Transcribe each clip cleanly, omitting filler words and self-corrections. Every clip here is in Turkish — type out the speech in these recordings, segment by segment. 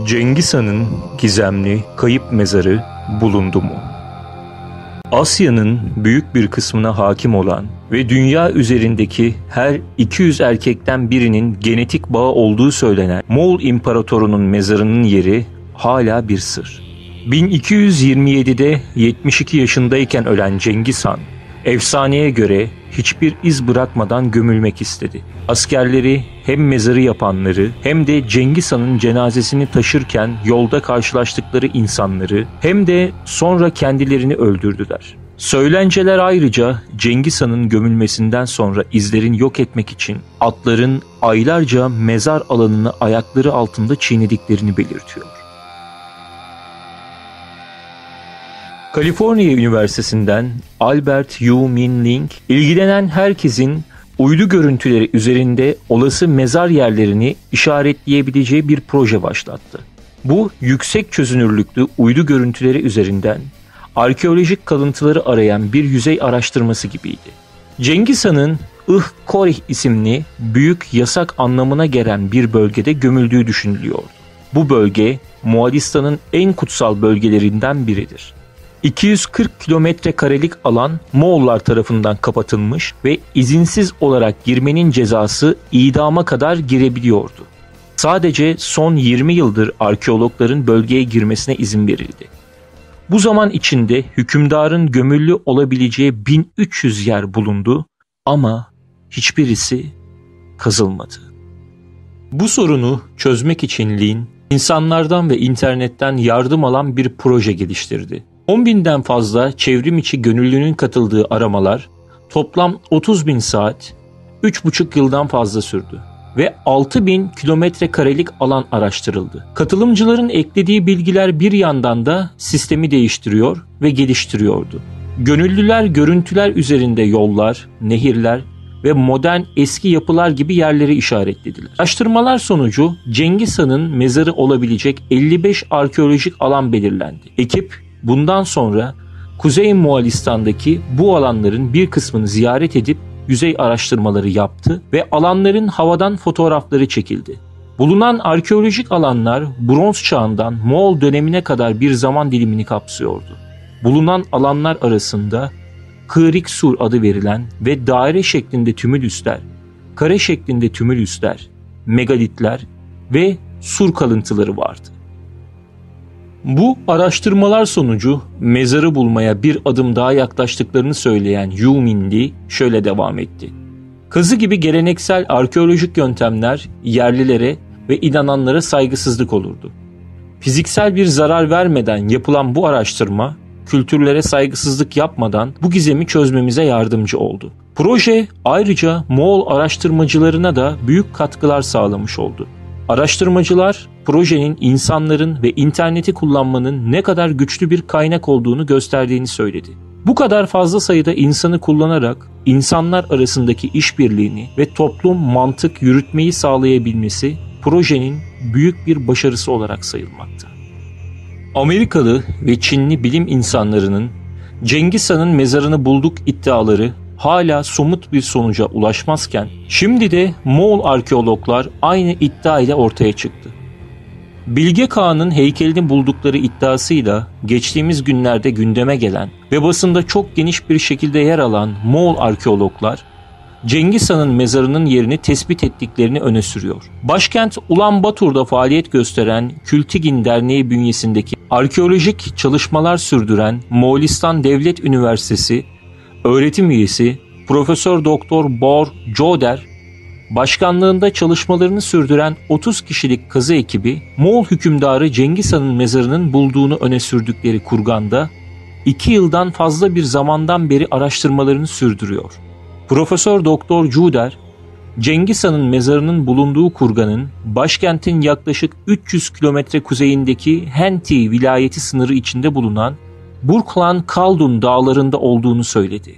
Cengiz Han'ın gizemli kayıp mezarı bulundu mu? Asya'nın büyük bir kısmına hakim olan ve dünya üzerindeki her 200 erkekten birinin genetik bağı olduğu söylenen Moğol İmparatoru'nun mezarının yeri hala bir sır. 1227'de 72 yaşındayken ölen Cengiz Han, efsaneye göre hiçbir iz bırakmadan gömülmek istedi. Askerleri hem mezarı yapanları hem de Cengiz Han'ın cenazesini taşırken yolda karşılaştıkları insanları hem de sonra kendilerini öldürdüler. Söylenceler ayrıca Cengiz Han'ın gömülmesinden sonra izlerini yok etmek için atların aylarca mezar alanını ayakları altında çiğnediklerini belirtiyor. Kaliforniya Üniversitesi'nden Albert Yu Min Ling, ilgilenen herkesin uydu görüntüleri üzerinde olası mezar yerlerini işaretleyebileceği bir proje başlattı. Bu yüksek çözünürlüklü uydu görüntüleri üzerinden arkeolojik kalıntıları arayan bir yüzey araştırması gibiydi. Cengiz Han'ın Ihkorih isimli büyük yasak anlamına gelen bir bölgede gömüldüğü düşünülüyordu. Bu bölge Moğolistan'ın en kutsal bölgelerinden biridir. 240 kilometre karelik alan Moğollar tarafından kapatılmış ve izinsiz olarak girmenin cezası idama kadar girebiliyordu. Sadece son 20 yıldır arkeologların bölgeye girmesine izin verildi. Bu zaman içinde hükümdarın gömülü olabileceği 1300 yer bulundu ama hiçbirisi kazılmadı. Bu sorunu çözmek için Lin, insanlardan ve internetten yardım alan bir proje geliştirdi. 10.000'den fazla çevrim içi gönüllünün katıldığı aramalar toplam 30.000 saat, 3,5 yıldan fazla sürdü ve 6.000 kilometre karelik alan araştırıldı. Katılımcıların eklediği bilgiler bir yandan da sistemi değiştiriyor ve geliştiriyordu. Gönüllüler görüntüler üzerinde yollar, nehirler ve modern eski yapılar gibi yerleri işaretlediler. Araştırmalar sonucu Cengiz Han'ın mezarı olabilecek 55 arkeolojik alan belirlendi. Ekip bundan sonra Kuzey Moğolistan'daki bu alanların bir kısmını ziyaret edip yüzey araştırmaları yaptı ve alanların havadan fotoğrafları çekildi. Bulunan arkeolojik alanlar Bronz Çağı'ndan Moğol dönemine kadar bir zaman dilimini kapsıyordu. Bulunan alanlar arasında Kığrik Sur adı verilen ve daire şeklinde tümülüsler, kare şeklinde tümülüsler, megalitler ve sur kalıntıları vardı. Bu araştırmalar sonucu mezarı bulmaya bir adım daha yaklaştıklarını söyleyen Yu Minli şöyle devam etti. Kazı gibi geleneksel arkeolojik yöntemler yerlilere ve inananlara saygısızlık olurdu. Fiziksel bir zarar vermeden yapılan bu araştırma, kültürlere saygısızlık yapmadan bu gizemi çözmemize yardımcı oldu. Proje ayrıca Moğol araştırmacılarına da büyük katkılar sağlamış oldu. Araştırmacılar projenin insanların ve interneti kullanmanın ne kadar güçlü bir kaynak olduğunu gösterdiğini söyledi. Bu kadar fazla sayıda insanı kullanarak insanlar arasındaki işbirliğini ve toplum mantık yürütmeyi sağlayabilmesi projenin büyük bir başarısı olarak sayılmakta. Amerikalı ve Çinli bilim insanlarının Cengiz Han'ın mezarını bulduk iddiaları hala somut bir sonuca ulaşmazken şimdi de Moğol arkeologlar aynı iddia ile ortaya çıktı. Bilge Kağan'ın heykelini buldukları iddiasıyla geçtiğimiz günlerde gündeme gelen ve basında çok geniş bir şekilde yer alan Moğol arkeologlar Cengiz Han'ın mezarının yerini tespit ettiklerini öne sürüyor. Başkent Ulanbator'da faaliyet gösteren Kültigin Derneği bünyesindeki arkeolojik çalışmalar sürdüren Moğolistan Devlet Üniversitesi öğretim üyesi Profesör Doktor Bor Joder, başkanlığında çalışmalarını sürdüren 30 kişilik kazı ekibi Moğol hükümdarı Cengiz Han'ın mezarının bulduğunu öne sürdükleri kurganda 2 yıldan fazla bir zamandan beri araştırmalarını sürdürüyor. Profesör Doktor Joder, Cengiz Han'ın mezarının bulunduğu kurganın başkentin yaklaşık 300 kilometre kuzeyindeki Henti vilayeti sınırı içinde bulunan Burklan Kaldun dağlarında olduğunu söyledi.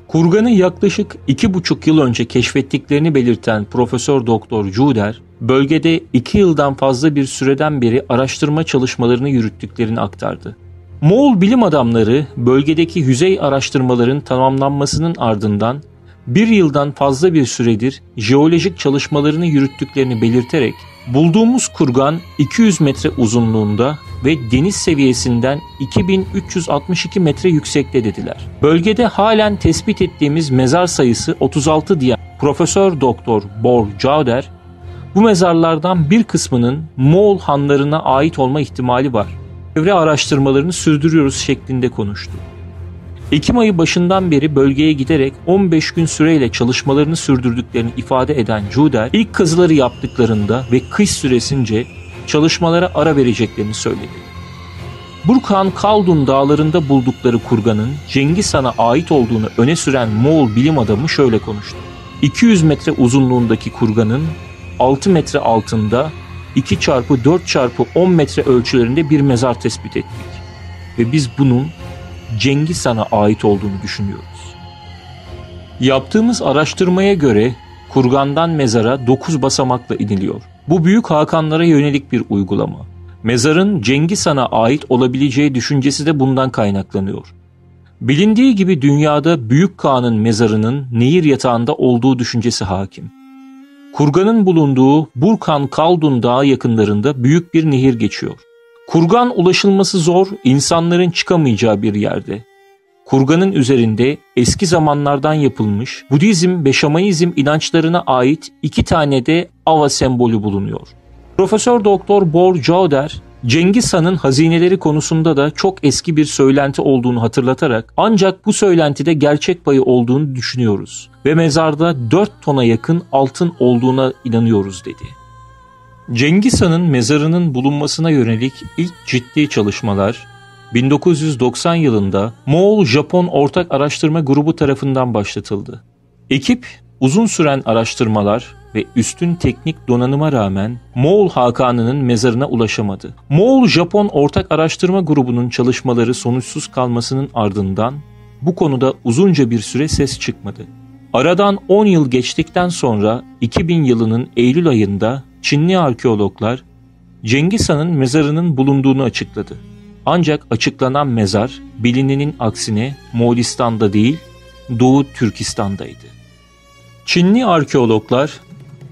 Kurganı yaklaşık 2,5 yıl önce keşfettiklerini belirten Profesör Doktor Joder, bölgede 2 yıldan fazla bir süreden beri araştırma çalışmalarını yürüttüklerini aktardı. Moğol bilim adamları bölgedeki yüzey araştırmaların tamamlanmasının ardından bir yıldan fazla bir süredir jeolojik çalışmalarını yürüttüklerini belirterek bulduğumuz kurgan 200 metre uzunluğunda ve deniz seviyesinden 2362 metre yüksekte dediler. Bölgede halen tespit ettiğimiz mezar sayısı 36 diyen Profesör Doktor Bor Cauder, bu mezarlardan bir kısmının Moğol hanlarına ait olma ihtimali var. Çevre araştırmalarını sürdürüyoruz şeklinde konuştu. Ekim ayı başından beri bölgeye giderek 15 gün süreyle çalışmalarını sürdürdüklerini ifade eden Cauder, ilk kazıları yaptıklarında ve kış süresince çalışmalara ara vereceklerini söyledi. Burkhan Khaldun dağlarında buldukları kurganın Cengiz Han'a ait olduğunu öne süren Moğol bilim adamı şöyle konuştu. 200 metre uzunluğundaki kurganın 6 metre altında 2x4x10 metre ölçülerinde bir mezar tespit ettik. Ve biz bunun Cengiz Han'a ait olduğunu düşünüyoruz. Yaptığımız araştırmaya göre kurgandan mezara 9 basamakla iniliyor. Bu Büyük Hakanlara yönelik bir uygulama. Mezarın Cengiz Han'a ait olabileceği düşüncesi de bundan kaynaklanıyor. Bilindiği gibi dünyada Büyük Kağan'ın mezarının nehir yatağında olduğu düşüncesi hakim. Kurganın bulunduğu Burkhan Khaldun Dağı yakınlarında büyük bir nehir geçiyor. Kurgan ulaşılması zor, insanların çıkamayacağı bir yerde. Kurganın üzerinde eski zamanlardan yapılmış Budizm ve Şamaizm inançlarına ait 2 tane de ava sembolü bulunuyor. Profesör Doktor Bor Cauder, Cengiz Han'ın hazineleri konusunda da çok eski bir söylenti olduğunu hatırlatarak ancak bu söylentide gerçek payı olduğunu düşünüyoruz ve mezarda 4 tona yakın altın olduğuna inanıyoruz dedi. Cengiz Han'ın mezarının bulunmasına yönelik ilk ciddi çalışmalar 1990 yılında Moğol-Japon Ortak Araştırma Grubu tarafından başlatıldı. Ekip uzun süren araştırmalar ve üstün teknik donanıma rağmen Moğol Hakanı'nın mezarına ulaşamadı. Moğol-Japon Ortak Araştırma Grubu'nun çalışmaları sonuçsuz kalmasının ardından bu konuda uzunca bir süre ses çıkmadı. Aradan 10 yıl geçtikten sonra 2000 yılının Eylül ayında Çinli arkeologlar Cengiz Han'ın mezarının bulunduğunu açıkladı. Ancak açıklanan mezar bilinenin aksine Moğolistan'da değil, Doğu Türkistan'daydı. Çinli arkeologlar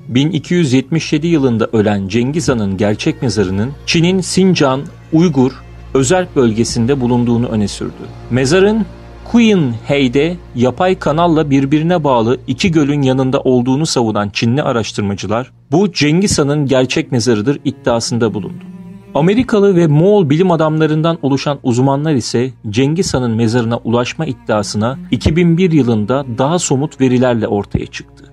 1277 yılında ölen Cengiz Han'ın gerçek mezarının Çin'in Sincan, Uygur, özerk bölgesinde bulunduğunu öne sürdü. Mezarın Qinghai'de yapay kanalla birbirine bağlı 2 gölün yanında olduğunu savunan Çinli araştırmacılar, bu Cengiz Han'ın gerçek mezarıdır iddiasında bulundu. Amerikalı ve Moğol bilim adamlarından oluşan uzmanlar ise Cengiz Han'ın mezarına ulaşma iddiasına 2001 yılında daha somut verilerle ortaya çıktı.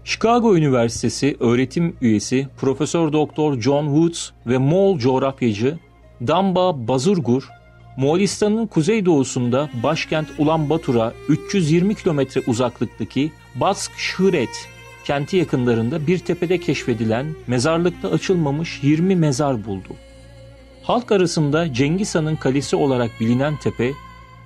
Chicago Üniversitesi öğretim üyesi Profesör Doktor John Woods ve Moğol coğrafyacı Damba Bazurgur, Moğolistan'ın kuzeydoğusunda başkent Ulanbator'a 320 kilometre uzaklıktaki Batsk-Şiret kenti yakınlarında bir tepede keşfedilen mezarlıkta açılmamış 20 mezar buldu. Halk arasında Cengiz Han'ın kalesi olarak bilinen tepe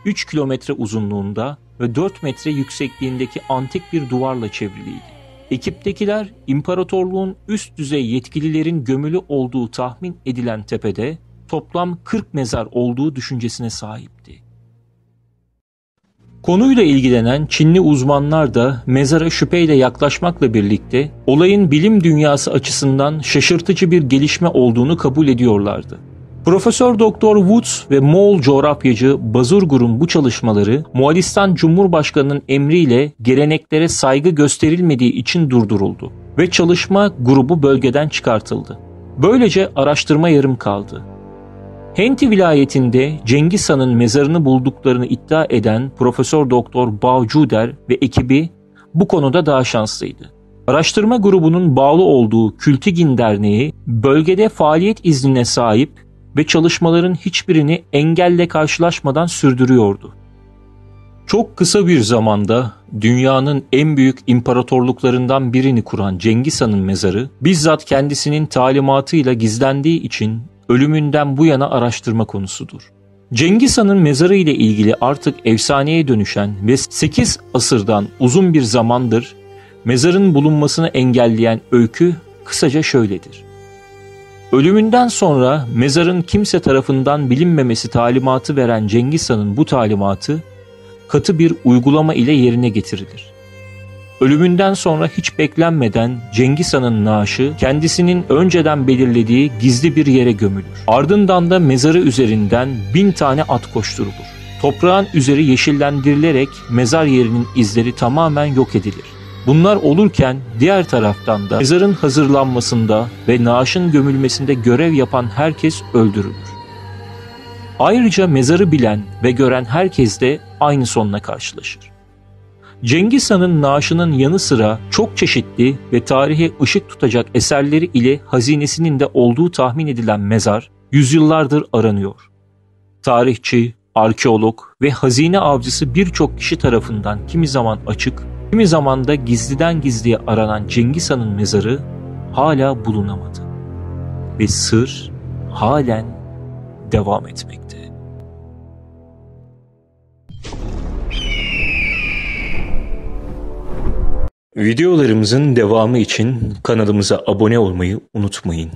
3 kilometre uzunluğunda ve 4 metre yüksekliğindeki antik bir duvarla çevriliydi. Ekiptekiler imparatorluğun üst düzey yetkililerin gömülü olduğu tahmin edilen tepede toplam 40 mezar olduğu düşüncesine sahipti. Konuyla ilgilenen Çinli uzmanlar da mezara şüpheyle yaklaşmakla birlikte olayın bilim dünyası açısından şaşırtıcı bir gelişme olduğunu kabul ediyorlardı. Profesör Doktor Woods ve Moğol coğrafyacı Bazurgur'un bu çalışmaları Moğolistan Cumhurbaşkanı'nın emriyle geleneklere saygı gösterilmediği için durduruldu ve çalışma grubu bölgeden çıkartıldı. Böylece araştırma yarım kaldı. Henti vilayetinde Cengiz Han'ın mezarını bulduklarını iddia eden Profesör Doktor Bao Cauder ve ekibi bu konuda daha şanslıydı. Araştırma grubunun bağlı olduğu Kültigin Derneği bölgede faaliyet iznine sahip ve çalışmaların hiçbirini engelle karşılaşmadan sürdürüyordu. Çok kısa bir zamanda dünyanın en büyük imparatorluklarından birini kuran Cengiz Han'ın mezarı bizzat kendisinin talimatıyla gizlendiği için ölümünden bu yana araştırma konusudur. Cengiz Han'ın mezarı ile ilgili artık efsaneye dönüşen ve 8 asırdan uzun bir zamandır mezarın bulunmasını engelleyen öykü kısaca şöyledir. Ölümünden sonra mezarın kimse tarafından bilinmemesi talimatı veren Cengiz Han'ın bu talimatı katı bir uygulama ile yerine getirilir. Ölümünden sonra hiç beklenmeden Cengiz Han'ın naaşı kendisinin önceden belirlediği gizli bir yere gömülür. Ardından da mezarı üzerinden 1000 tane at koşturulur. Toprağın üzeri yeşillendirilerek mezar yerinin izleri tamamen yok edilir. Bunlar olurken diğer taraftan da mezarın hazırlanmasında ve naaşın gömülmesinde görev yapan herkes öldürülür. Ayrıca mezarı bilen ve gören herkes de aynı sonla karşılaşır. Cengiz Han'ın naaşının yanı sıra çok çeşitli ve tarihe ışık tutacak eserleri ile hazinesinin de olduğu tahmin edilen mezar yüzyıllardır aranıyor. Tarihçi, arkeolog ve hazine avcısı birçok kişi tarafından kimi zaman açık, kimi zaman da gizliden gizliye aranan Cengiz Han'ın mezarı hala bulunamadı. Ve sır halen devam etmekte. Videolarımızın devamı için kanalımıza abone olmayı unutmayın.